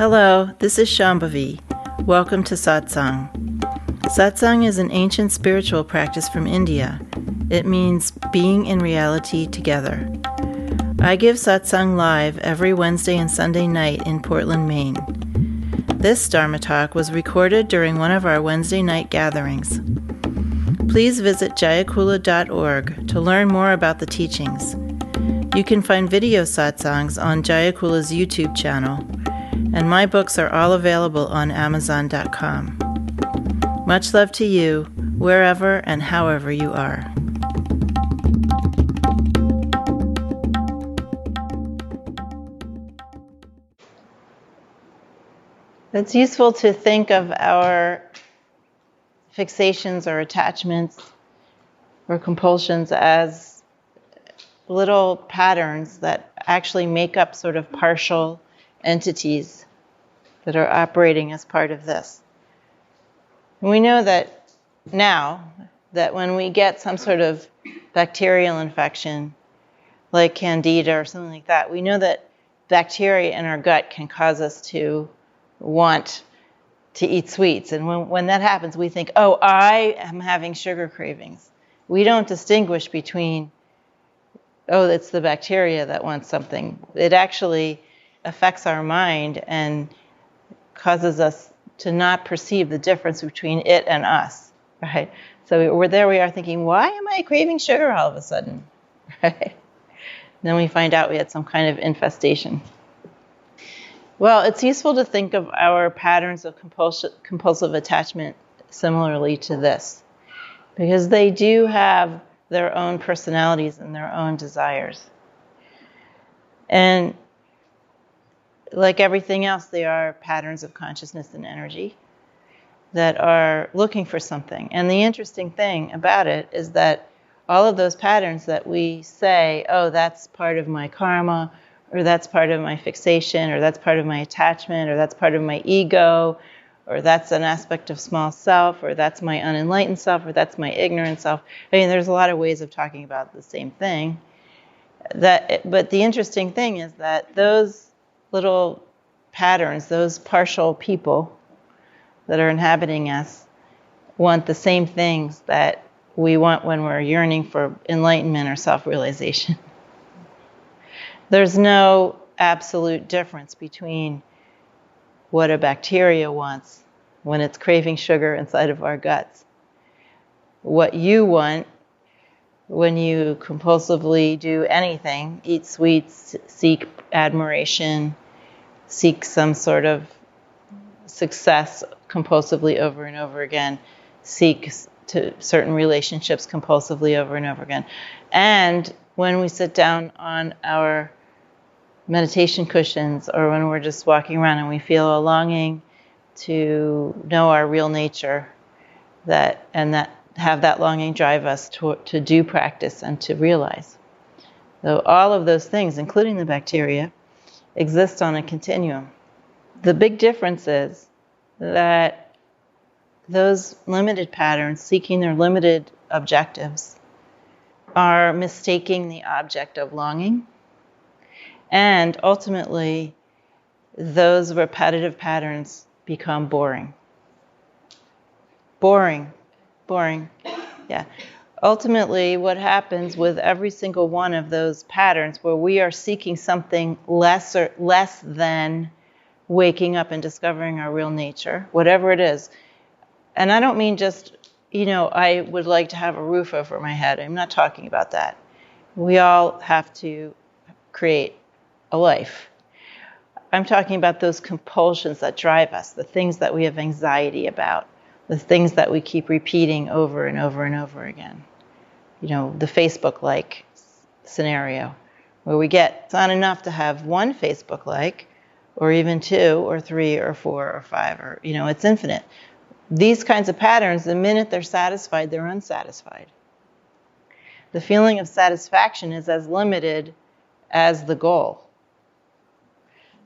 Hello, this is Shambhavi. Welcome to Satsang. Satsang is an ancient spiritual practice from India. It means being in reality together. I give Satsang live every Wednesday and Sunday night in Portland, Maine. This Dharma talk was recorded during one of our Wednesday night gatherings. Please visit jayakula.org to learn more about the teachings. You can find video satsangs on Jayakula's YouTube channel, and my books are all available on Amazon.com. Much love to you, wherever and however you are. It's useful to think of our fixations or attachments or compulsions as little patterns that actually make up sort of partial entities that are operating as part of this. And we know that now that when we get some sort of bacterial infection, like candida or something like that, we know that bacteria in our gut can cause us to want to eat sweets. And when that happens, we think, oh, I am having sugar cravings. We don't distinguish between, oh, it's the bacteria that wants something. It actually affects our mind and causes us to not perceive the difference between it and us, right? So we are thinking, why am I craving sugar all of a sudden, right? Then we find out we had some kind of infestation. Well, it's useful to think of our patterns of compulsive attachment similarly to this, because they do have their own personalities and their own desires. And like everything else, they are patterns of consciousness and energy that are looking for something. And the interesting thing about it is that all of those patterns that we say, oh, that's part of my karma, or that's part of my fixation, or that's part of my attachment, or that's part of my ego, or that's an aspect of small self, or that's my unenlightened self, or that's my ignorant self. I mean, there's a lot of ways of talking about the same thing. But the interesting thing is that those little patterns, those partial people that are inhabiting us, want the same things that we want when we're yearning for enlightenment or self-realization. There's no absolute difference between what a bacteria wants when it's craving sugar inside of our guts, what you want when you compulsively do anything, eat sweets, seek admiration, seek some sort of success compulsively over and over again, seek to certain relationships compulsively over and over again. And when we sit down on our meditation cushions, or when we're just walking around and we feel a longing to know our real nature, that have that longing drive us to do practice and to realize. So all of those things, including the bacteria, exist on a continuum. The big difference is that those limited patterns, seeking their limited objectives, are mistaking the object of longing. And ultimately, those repetitive patterns become boring. Boring. Yeah. Ultimately, what happens with every single one of those patterns where we are seeking something less than waking up and discovering our real nature, whatever it is. And I don't mean just, I would like to have a roof over my head. I'm not talking about that. We all have to create a life. I'm talking about those compulsions that drive us, the things that we have anxiety about, the things that we keep repeating over and over and over again. The Facebook-like scenario, where it's not enough to have one Facebook-like, or even 2 or 3 or 4 or 5, or, it's infinite. These kinds of patterns, the minute they're satisfied, they're unsatisfied. The feeling of satisfaction is as limited as the goal.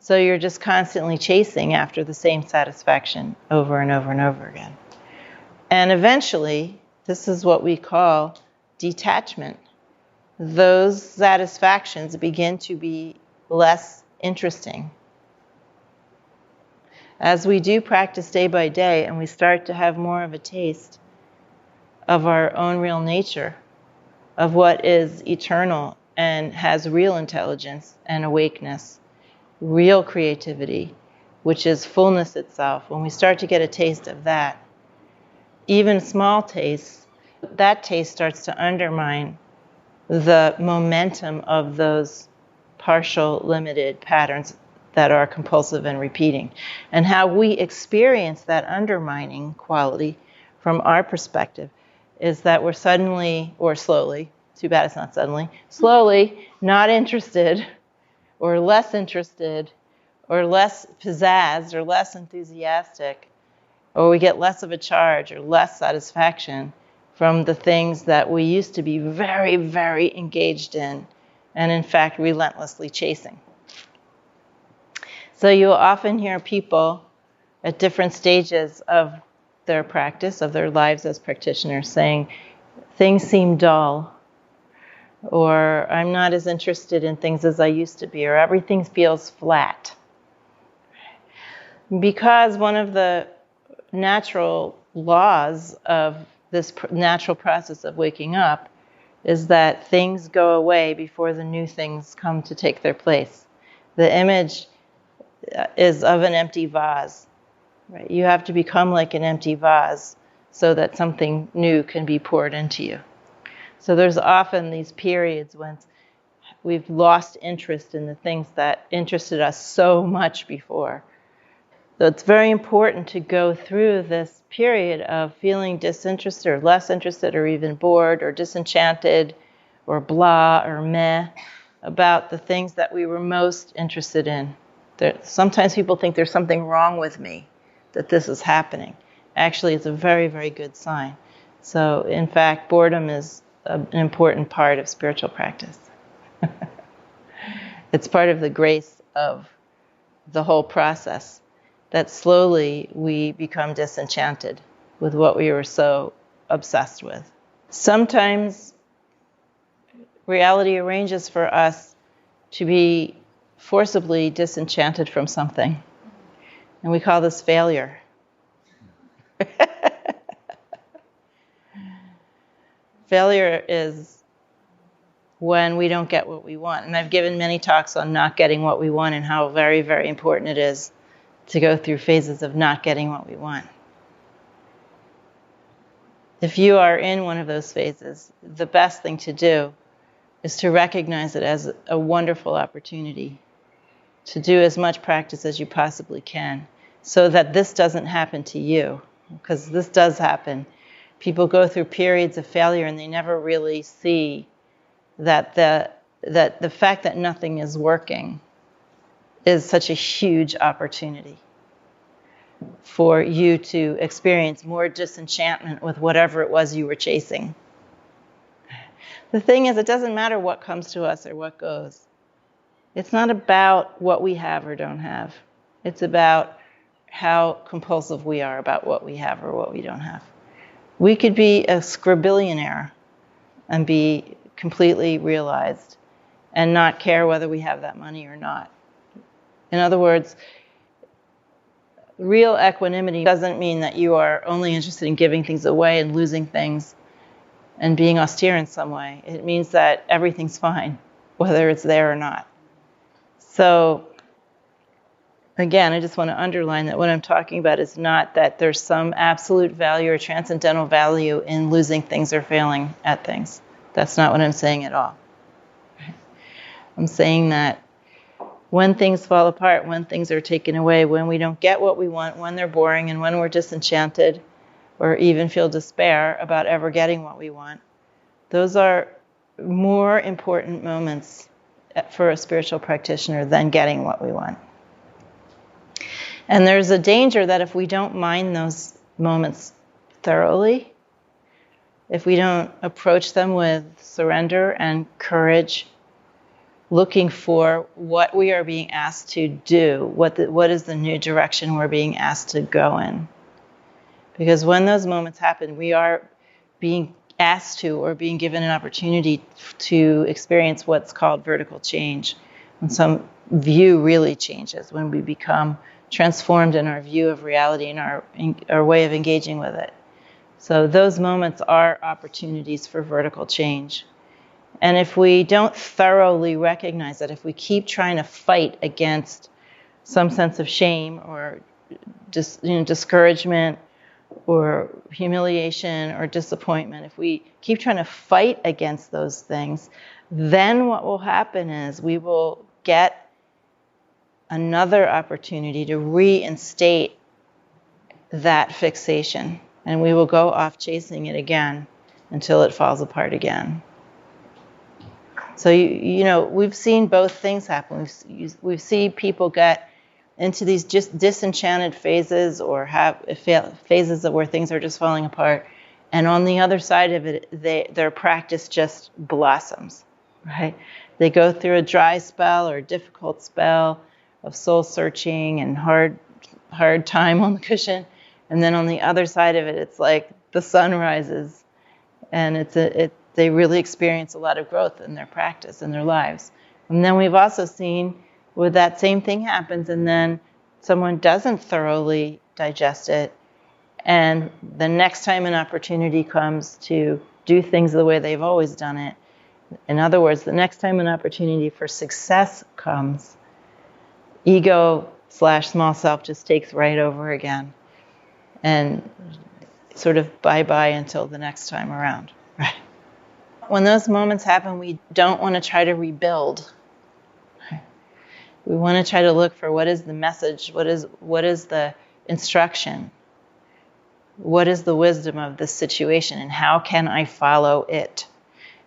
So you're just constantly chasing after the same satisfaction over and over and over again. And eventually, this is what we call detachment. Those satisfactions begin to be less interesting. As we do practice day by day and we start to have more of a taste of our own real nature, of what is eternal and has real intelligence and awakeness, real creativity, which is fullness itself, when we start to get a taste of that, even small tastes, that taste starts to undermine the momentum of those partial, limited patterns that are compulsive and repeating. And how we experience that undermining quality from our perspective is that we're suddenly, or slowly, too bad it's not suddenly, slowly not interested, or less interested, or less pizzazzed, or less enthusiastic, or we get less of a charge or less satisfaction from the things that we used to be very, very engaged in, and in fact relentlessly chasing. So you'll often hear people at different stages of their practice, of their lives as practitioners, saying, things seem dull, or I'm not as interested in things as I used to be, or everything feels flat. Because one of the natural laws of this natural process of waking up is that things go away before the new things come to take their place. The image is of an empty vase. Right? You have to become like an empty vase so that something new can be poured into you. So there's often these periods when we've lost interest in the things that interested us so much before. So it's very important to go through this period of feeling disinterested or less interested or even bored or disenchanted or blah or meh about the things that we were most interested in. Sometimes people think there's something wrong with me, that this is happening. Actually, it's a very, very good sign. So, in fact, boredom is an important part of spiritual practice. It's part of the grace of the whole process, that slowly we become disenchanted with what we were so obsessed with. Sometimes reality arranges for us to be forcibly disenchanted from something, and we call this failure. Failure is when we don't get what we want. And I've given many talks on not getting what we want and how very, very important it is to go through phases of not getting what we want. If you are in one of those phases, the best thing to do is to recognize it as a wonderful opportunity to do as much practice as you possibly can so that this doesn't happen to you, because this does happen. People go through periods of failure and they never really see that the fact that nothing is working is such a huge opportunity for you to experience more disenchantment with whatever it was you were chasing. The thing is, it doesn't matter what comes to us or what goes. It's not about what we have or don't have. It's about how compulsive we are about what we have or what we don't have. We could be a scribillionaire and be completely realized and not care whether we have that money or not. In other words, real equanimity doesn't mean that you are only interested in giving things away and losing things and being austere in some way. It means that everything's fine, whether it's there or not. So, again, I just want to underline that what I'm talking about is not that there's some absolute value or transcendental value in losing things or failing at things. That's not what I'm saying at all. I'm saying that when things fall apart, when things are taken away, when we don't get what we want, when they're boring, and when we're disenchanted or even feel despair about ever getting what we want, those are more important moments for a spiritual practitioner than getting what we want. And there's a danger that if we don't mind those moments thoroughly, if we don't approach them with surrender and courage, looking for what we are being asked to do, what is the new direction we're being asked to go in. Because when those moments happen, we are being asked to or being given an opportunity to experience what's called vertical change. And some view really changes, when we become transformed in our view of reality and our way of engaging with it. So those moments are opportunities for vertical change. And if we don't thoroughly recognize that, if we keep trying to fight against some sense of shame or discouragement or humiliation or disappointment, if we keep trying to fight against those things, then what will happen is we will get another opportunity to reinstate that fixation, and we will go off chasing it again until it falls apart again. So we've seen both things happen. We've seen people get into these just disenchanted phases, or have phases where things are just falling apart, and on the other side of it, their practice just blossoms. Right? They go through a dry spell or a difficult spell of soul searching and hard time on the cushion, and then on the other side of it, it's like the sun rises, and they really experience a lot of growth in their practice, in their lives. And then we've also seen where that same thing happens, and then someone doesn't thoroughly digest it, and the next time an opportunity comes to do things the way they've always done it, in other words, the next time an opportunity for success comes, ego/small self just takes right over again, and sort of bye-bye until the next time around. Right? When those moments happen, we don't want to try to rebuild. We want to try to look for what is the message, what is the instruction, what is the wisdom of this situation, and how can I follow it?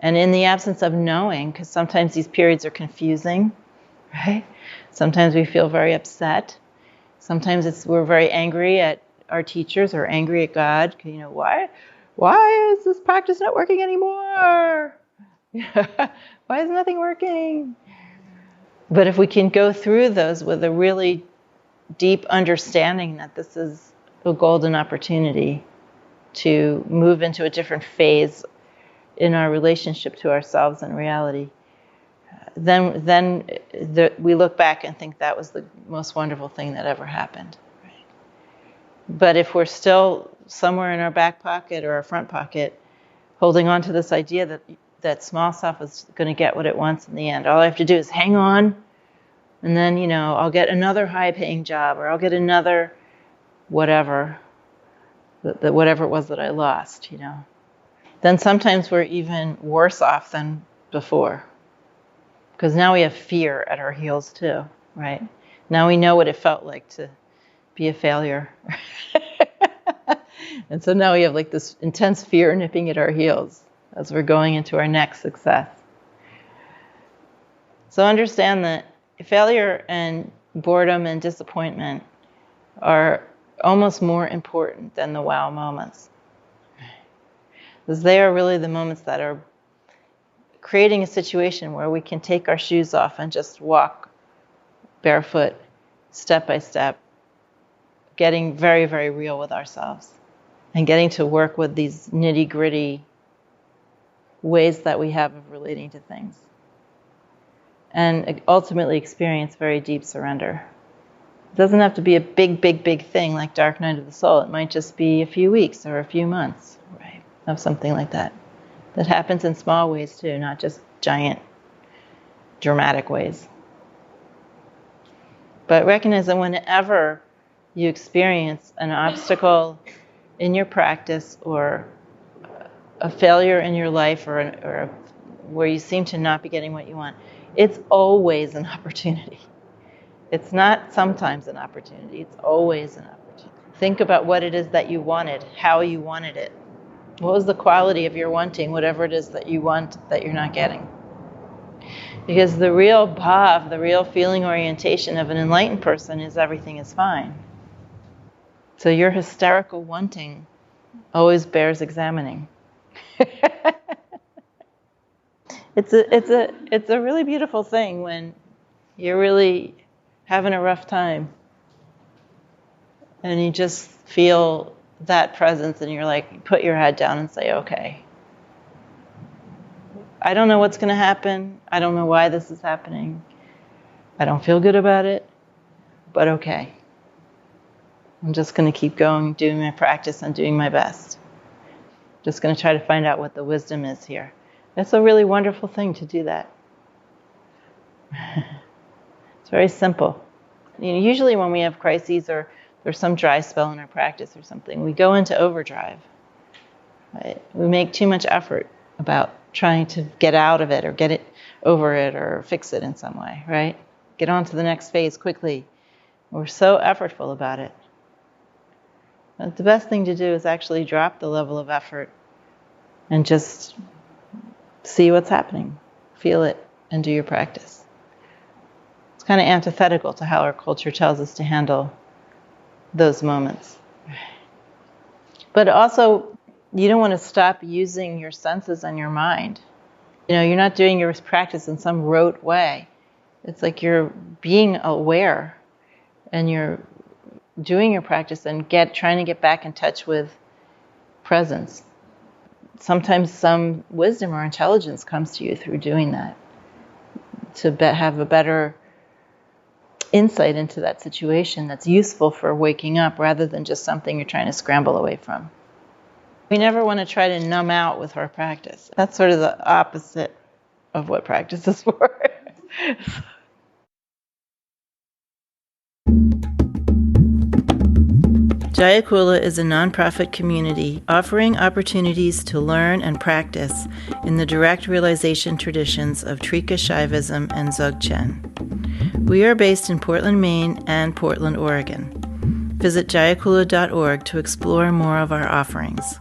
And in the absence of knowing, because sometimes these periods are confusing, right? Sometimes we feel very upset. Sometimes we're very angry at our teachers or angry at God. Why is this practice not working anymore? Why is nothing working? But if we can go through those with a really deep understanding that this is a golden opportunity to move into a different phase in our relationship to ourselves and reality, then we look back and think that was the most wonderful thing that ever happened. Right? But if we're still somewhere in our back pocket or our front pocket, holding on to this idea that small self is going to get what it wants in the end, all I have to do is hang on, and then I'll get another high-paying job, or I'll get another whatever, whatever it was that I lost. Then sometimes we're even worse off than before, because now we have fear at our heels too, right? Now we know what it felt like to be a failure. And so now we have like this intense fear nipping at our heels as we're going into our next success. So understand that failure and boredom and disappointment are almost more important than the wow moments. Because they are really the moments that are creating a situation where we can take our shoes off and just walk barefoot, step by step, getting very, very real with ourselves, and getting to work with these nitty-gritty ways that we have of relating to things, and ultimately experience very deep surrender. It doesn't have to be a big, big, big thing like Dark Night of the Soul. It might just be a few weeks or a few months, right, of something like that. That happens in small ways too, not just giant, dramatic ways. But recognize that whenever you experience an obstacle in your practice, or a failure in your life, or where you seem to not be getting what you want, it's always an opportunity. It's not sometimes an opportunity. It's always an opportunity. Think about what it is that you wanted, how you wanted it. What was the quality of your wanting, whatever it is that you want that you're not getting? Because the real bhav, the real feeling orientation of an enlightened person is everything is fine. So your hysterical wanting always bears examining. It's a really beautiful thing when you're really having a rough time and you just feel that presence, and you're like, put your head down and say, okay, I don't know what's going to happen. I don't know why this is happening. I don't feel good about it, but okay. I'm just going to keep going, doing my practice and doing my best. Just going to try to find out what the wisdom is here. It's a really wonderful thing to do that. It's very simple. Usually when we have crises or there's some dry spell in our practice or something, we go into overdrive. Right? We make too much effort about trying to get out of it or get it over it or fix it in some way, right? Get on to the next phase quickly. We're so effortful about it. But the best thing to do is actually drop the level of effort and just see what's happening, feel it, and do your practice. It's kind of antithetical to how our culture tells us to handle those moments. But also, you don't want to stop using your senses and your mind. You're not doing your practice in some rote way. It's like you're being aware and you're doing your practice and trying to get back in touch with presence. Sometimes some wisdom or intelligence comes to you through doing that, to have a better insight into that situation that's useful for waking up rather than just something you're trying to scramble away from. We never want to try to numb out with our practice. That's sort of the opposite of what practice is for. Jayakula is a nonprofit community offering opportunities to learn and practice in the direct realization traditions of Trika Shaivism and Dzogchen. We are based in Portland, Maine and Portland, Oregon. Visit jayakula.org to explore more of our offerings.